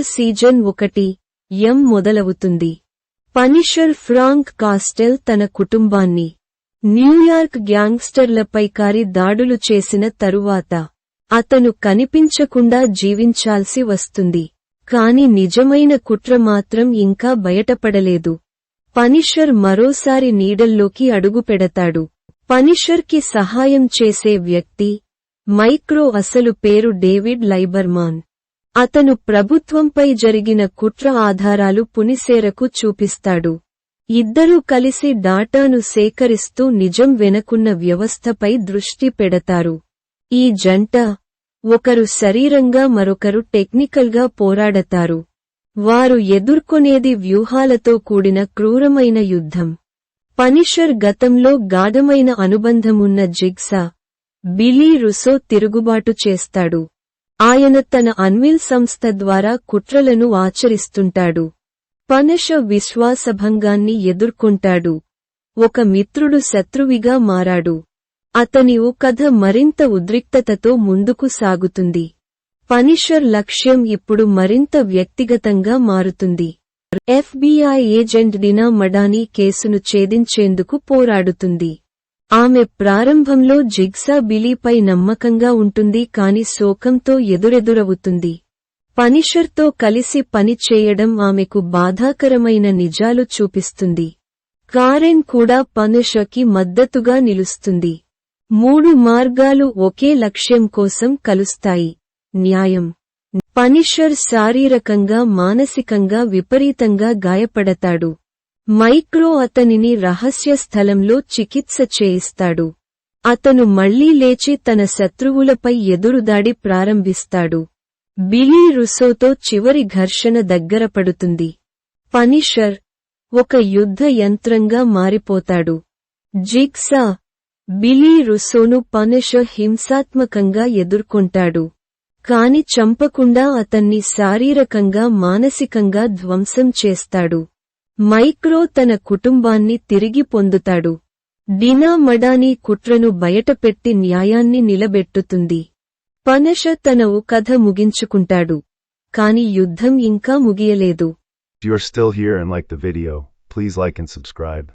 Season 1 మొదలవుతుంది. Punisher Frank Castle తన కుటుంబాన్ని న్యూయార్క్ గ్యాంగ్స్టర్లపై దాడులు చేసిన తరువాత అతను కనిపించకుండా జీవించాల్సి వస్తుంది. కాని నిజమైన కుట్ర మాత్రం ఇంకా బయటపడలేదు. పనిషర్ మరోసారి నీడల్లోకి అడుగుపెడతాడు. పనిషర్ కి సహాయం చేసే వ్యక్తి మైక్రో అసలు పేరు డేవిడ్ లైబర్మాన్. అతను ప్రభుత్వంపై జరిగిన కుట్ర ఆధారాలు పునిసేరకు చూపిస్తాడు. ఇద్దరూ కలిసి డాటాను సేకరిస్తూ నిజం వెనకున్న వ్యవస్థపై దృష్టి పెడతారు. ఈ జంట ఒకరు శరీరంగా మరొకరు టెక్నికల్గా పోరాడతారు. వారు ఎదుర్కొనేది వ్యూహాలతో కూడిన క్రూరమైన యుద్ధం. పనిషర్ గతంలో గాఢమైన అనుబంధమున్న జిగ్సా బిలీ రుసో తిరుగుబాటు చేస్తాడు. ఆయన తన అన్విల్ సంస్థ ద్వారా కుట్రలను ఆచరిస్తుంటాడు. పనిషర్ విశ్వాసభంగాన్ని ఎదుర్కొంటాడు. ఒక మిత్రుడు శత్రువిగా మారాడు. అతని కథ మరింత ఉద్రిక్తతతో ముందుకు సాగుతుంది. పనిషర్ లక్ష్యం ఇప్పుడు మరింత వ్యక్తిగతంగా మారుతుంది. FBI ఏజెంట్ డినా మడానీ కేసును ఛేదించేందుకు పోరాడుతుంది. ఆమె ప్రారంభంలో జిగ్సా బిలీపై నమ్మకంగా ఉంటుంది కాని శోకంతో ఎదురెదురవుతుంది. పనిషర్తో కలిసి పని చేయడం ఆమెకు బాధాకరమైన నిజాలు చూపిస్తుంది. కారెన్ కూడా పనిషర్కి మద్దతుగా నిలుస్తుంది. 3 మార్గాలు ఒకే లక్ష్యం కోసం కలుస్తాయి: న్యాయం. పనిషర్ శారీరకంగా మానసికంగా విపరీతంగా గాయపడతాడు. మైక్రో అతనిని రహస్య స్థలంలో చికిత్స చేయిస్తాడు. అతను మళ్లీ లేచి తన శత్రువులపై ఎదురుదాడి ప్రారంభిస్తాడు. బిలీ రుసోతో చివరి ఘర్షణ దగ్గరపడుతుంది. పనిషర్ ఒక యుద్ధ యంత్రంగా మారిపోతాడు. Jigsaw బిలీ రుసోను Punisher హింసాత్మకంగా ఎదుర్కొంటాడు. కాని చంపకుండా అతన్ని శారీరకంగా మానసికంగా ధ్వంసం చేస్తాడు. మైక్రో తన కుటుంబాన్ని తిరిగి పొందుతాడు. డినా మడానీ కుట్రను బయటపెట్టి న్యాయాన్ని నిలబెట్టుతుంది. పనిషర్ తన కథ ముగించుకుంటాడు. కాని యుద్ధం ఇంకా ముగియలేదు. If you are still here and like the video, please like and subscribe.